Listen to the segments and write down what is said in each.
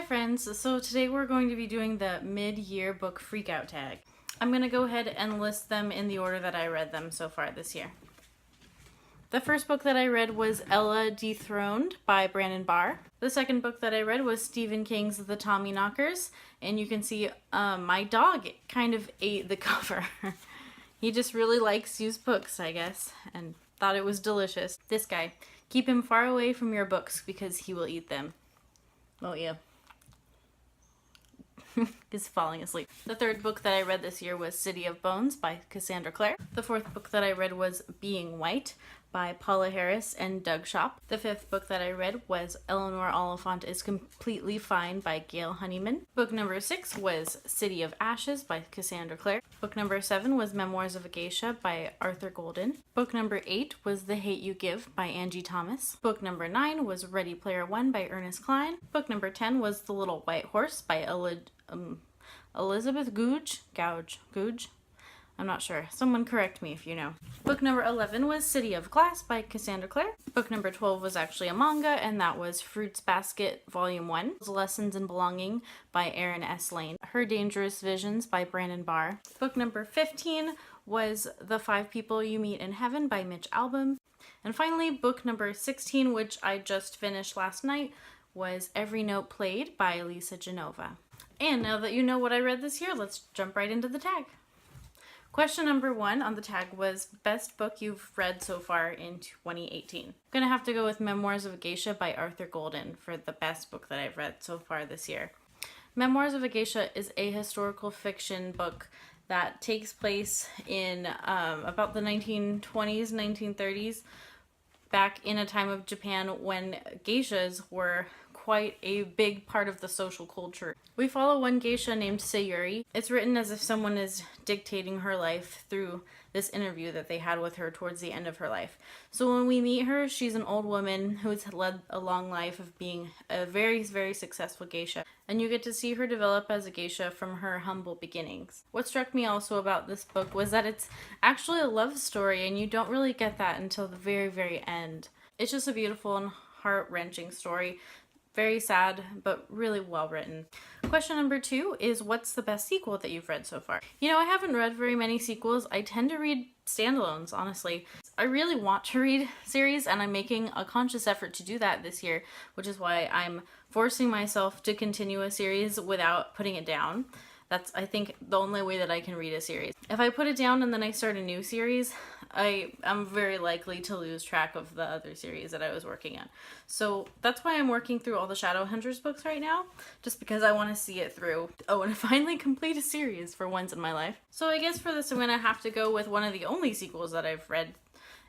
friends, so today we're going to be doing the mid-year book freakout tag. I'm going to go ahead and list them in the order that I read them so far this year. The first book that I read was Ella Dethroned by Brandon Barr. The second book that I read was Stephen King's The Tommyknockers, and you can see my dog kind of ate the cover. He just really likes used books, I guess, and thought it was delicious. This guy, keep him far away from your books because he will eat them. Oh yeah. He's falling asleep. The third book that I read this year was City of Bones by Cassandra Clare. The fourth book that I read was Being White by Paula Harris and Doug Shop. The fifth book that I read was Eleanor Oliphant is Completely Fine by Gail Honeyman. Book number 6 was City of Ashes by Cassandra Clare. Book number 7 was Memoirs of a Geisha by Arthur Golden. Book number 8 was The Hate You Give by Angie Thomas. Book number 9 was Ready Player One by Ernest Cline. Book number 10 was The Little White Horse by Elizabeth Gouge. I'm not sure. Someone correct me if you know. Book number 11 was City of Glass by Cassandra Clare. Book number 12 was actually a manga, and that was Fruits Basket Volume 1. Lessons in Belonging by Erin S. Lane. Her Dangerous Visions by Brandon Barr. Book number 15 was The Five People You Meet in Heaven by Mitch Albom. And finally, book number 16, which I just finished last night, was Every Note Played by Lisa Genova. And now that you know what I read this year, let's jump right into the tag. Question number 1 on the tag was best book you've read so far in 2018. I'm gonna have to go with Memoirs of a Geisha by Arthur Golden for the best book that I've read so far this year. Memoirs of a Geisha is a historical fiction book that takes place in about the 1920s, 1930s, back in a time of Japan when geishas were quite a big part of the social culture. We follow one geisha named Sayuri. It's written as if someone is dictating her life through this interview that they had with her towards the end of her life. So when we meet her, she's an old woman who's led a long life of being a very, very successful geisha. And you get to see her develop as a geisha from her humble beginnings. What struck me also about this book was that it's actually a love story, and you don't really get that until the very, very end. It's just a beautiful and heart-wrenching story. Very sad, but really well written. Question number 2 is what's the best sequel that you've read so far? You know, I haven't read very many sequels. I tend to read standalones, honestly. I really want to read series, and I'm making a conscious effort to do that this year, which is why I'm forcing myself to continue a series without putting it down. That's, I think, the only way that I can read a series. If I put it down and then I start a new series, I'm very likely to lose track of the other series that I was working on. So that's why I'm working through all the Shadowhunters books right now, just because I want to see it through. Oh, and finally complete a series for once in my life. So I guess for this I'm going to have to go with one of the only sequels that I've read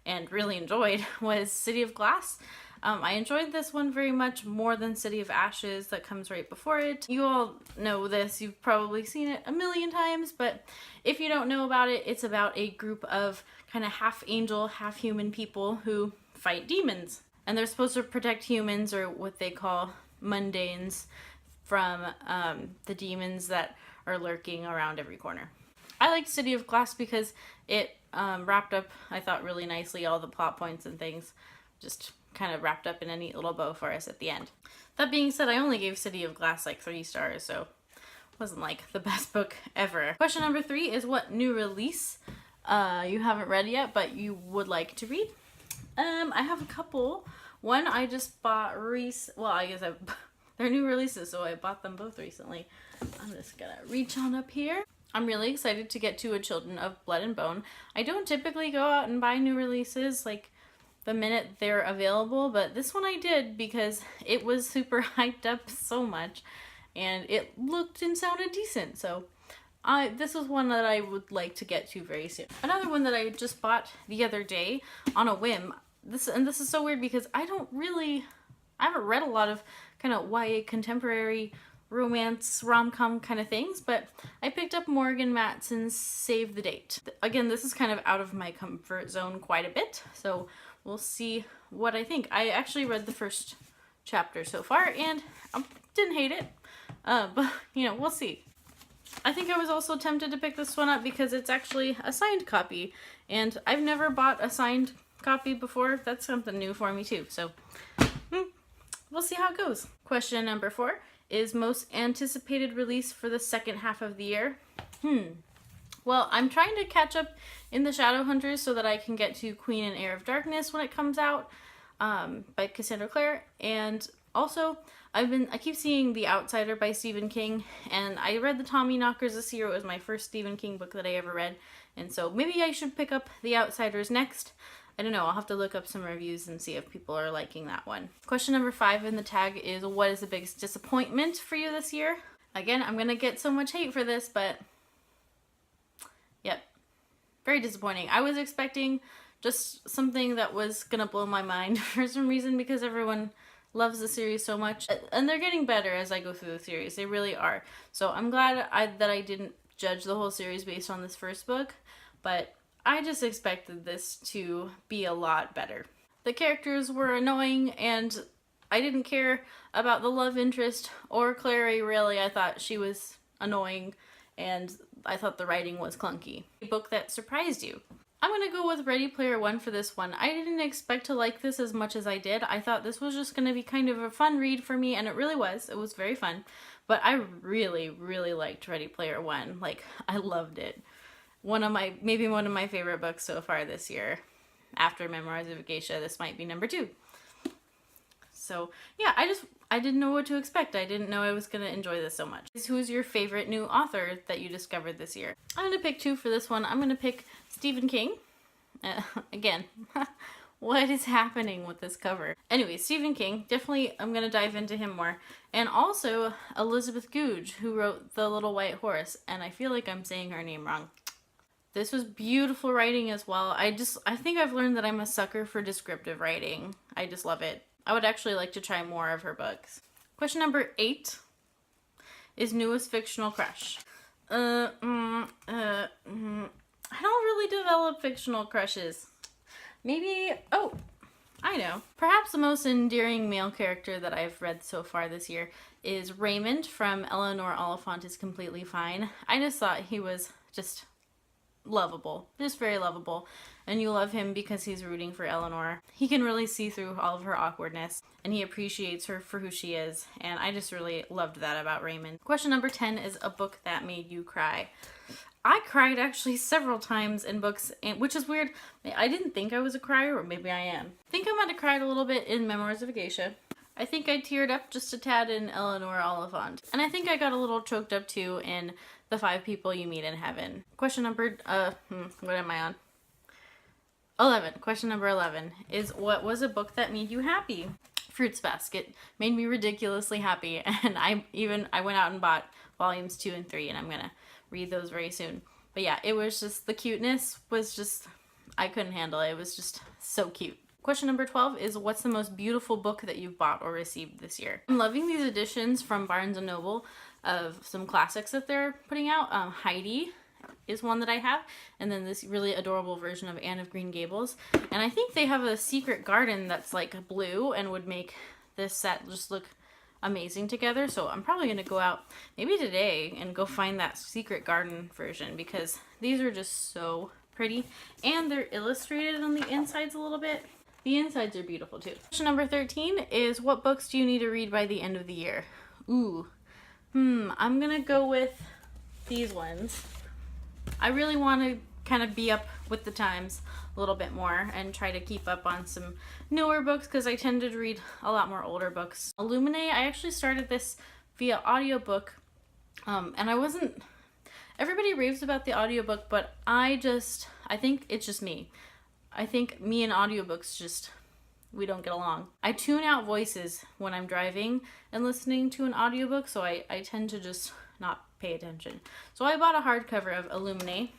and really enjoyed was City of Glass. I enjoyed this one very much more than City of Ashes that comes right before it. You all know this, you've probably seen it a million times, but if you don't know about it, it's about a group of kind of half angel, half human people who fight demons. And they're supposed to protect humans, or what they call mundanes, from the demons that are lurking around every corner. I liked City of Glass because it wrapped up, I thought, really nicely, all the plot points and things. Just kind of wrapped up in a neat little bow for us at the end. That being said, I only gave City of Glass like 3 stars, so it wasn't like the best book ever. Question number 3 is what new release you haven't read yet but you would like to read? I have a couple. One I just bought they're new releases, so I bought them both recently. I'm just gonna reach on up here. I'm really excited to get to A Children of Blood and Bone. I don't typically go out and buy new releases like the minute they're available, but this one I did because it was super hyped up so much and it looked and sounded decent, so this was one that I would like to get to very soon. Another one that I just bought the other day on a whim, this is so weird because I haven't read a lot of kind of YA contemporary romance rom-com kind of things, but I picked up Morgan Matson's Save the Date. Again, this is kind of out of my comfort zone quite a bit, so we'll see what I think. I actually read the first chapter so far and I didn't hate it, but you know, we'll see. I think I was also tempted to pick this one up because it's actually a signed copy, and I've never bought a signed copy before. That's something new for me too, so we'll see how it goes. Question number 4 is most anticipated release for the second half of the year. Well, I'm trying to catch up in the Shadowhunters so that I can get to Queen and Heir of Darkness when it comes out, by Cassandra Clare. And also, I keep seeing The Outsider by Stephen King, and I read The Tommyknockers this year. It was my first Stephen King book that I ever read, and so maybe I should pick up The Outsiders next. I don't know, I'll have to look up some reviews and see if people are liking that one. Question number 5 in the tag is, what is the biggest disappointment for you this year? Again, I'm gonna get so much hate for this, but yep, very disappointing. I was expecting just something that was gonna blow my mind for some reason, because everyone loves the series so much, and they're getting better as I go through the series. They really are. So I'm glad that I didn't judge the whole series based on this first book, but I just expected this to be a lot better. The characters were annoying, and I didn't care about the love interest or Clary, really. I thought she was annoying, and I thought the writing was clunky. A book that surprised you. I'm gonna go with Ready Player One for this one. I didn't expect to like this as much as I did. I thought this was just gonna be kind of a fun read for me, and it really was. It was very fun. But I really, really liked Ready Player One. Like, I loved it. Maybe one of my favorite books so far this year. After Memoirs of a Geisha, this might be number 2. So yeah, I didn't know what to expect. I didn't know I was gonna enjoy this so much. Who's your favorite new author that you discovered this year? I'm gonna pick 2 for this one. I'm gonna pick Stephen King. Again, what is happening with this cover? Anyway, Stephen King, definitely I'm gonna dive into him more. And also Elizabeth Goudge, who wrote The Little White Horse, and I feel like I'm saying her name wrong. This was beautiful writing as well. I think I've learned that I'm a sucker for descriptive writing. I just love it. I would actually like to try more of her books. Question number 8 is newest fictional crush. I don't really develop fictional crushes. Maybe, oh, I know. Perhaps the most endearing male character that I've read so far this year is Raymond from Eleanor Oliphant is Completely Fine. I just thought he was just lovable, just very lovable, and you love him because he's rooting for Eleanor. He can really see through all of her awkwardness, and he appreciates her for who she is, and I just really loved that about Raymond. Question number 10 is a book that made you cry. I cried actually several times in books, which is weird. I didn't think I was a crier, or maybe I am. I think I might have cried a little bit in Memoirs of a Geisha. I think I teared up just a tad in Eleanor Oliphant, and I think I got a little choked up too in The 5 People You Meet in Heaven. Question number, what am I on? 11. Question number 11 is, what was a book that made you happy? Fruits Basket made me ridiculously happy, and I went out and bought volumes 2 and 3, and I'm gonna read those very soon. But yeah, it was just, the cuteness was just, I couldn't handle it. It was just so cute. Question number 12 is, what's the most beautiful book that you've bought or received this year? I'm loving these editions from Barnes & Noble of some classics that they're putting out. Heidi is one that I have, and then this really adorable version of Anne of Green Gables. And I think they have a secret garden that's like blue and would make this set just look amazing together. So I'm probably going to go out maybe today and go find that secret garden version, because these are just so pretty, and they're illustrated on the insides a little bit. The insides are beautiful too. Question number 13 is, what books do you need to read by the end of the year? Ooh. I'm gonna go with these ones. I really want to kind of be up with the times a little bit more and try to keep up on some newer books, because I tend to read a lot more older books. Illuminate, I actually started this via audiobook, and everybody raves about the audiobook, but I think it's just me. I think me and audiobooks we don't get along. I tune out voices when I'm driving and listening to an audiobook, so I tend to just not pay attention. So I bought a hardcover of Illuminate,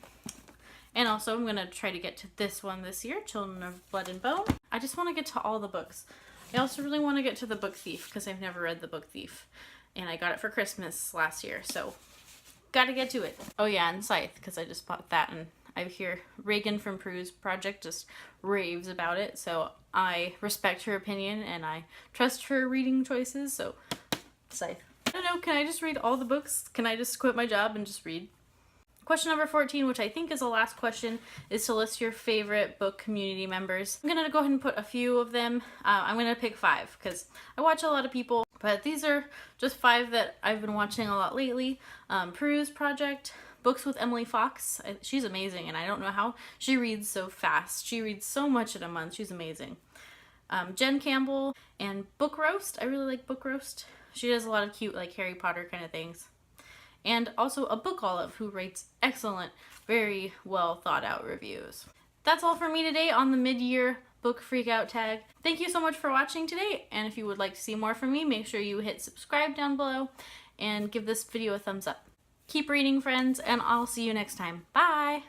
and also I'm gonna try to get to this one this year, Children of Blood and Bone. I just want to get to all the books. I also really want to get to The Book Thief, because I've never read The Book Thief, and I got it for Christmas last year, so gotta get to it. Oh yeah, and Scythe, because I just bought that, and I hear Reagan from PeruseProject just raves about it, so I respect her opinion and I trust her reading choices, so Scythe. I don't know, can I just read all the books? Can I just quit my job and just read? Question number 14, which I think is the last question, is to list your favorite book community members. I'm gonna go ahead and put a few of them. I'm gonna pick 5, because I watch a lot of people But these are just 5 that I've been watching a lot lately. PeruseProject, BookswithEmilyFox. She's amazing, and I don't know how she reads so fast. She reads so much in a month. She's amazing. Jen Cambell, and Book Roast. I really like Book Roast. She does a lot of cute, like, Harry Potter kind of things. And also abookolive, who writes excellent, very well thought out reviews. That's all for me today on the mid-year book freakout tag. Thank you so much for watching today, and if you would like to see more from me, make sure you hit subscribe down below and give this video a thumbs up. Keep reading, friends, and I'll see you next time. Bye!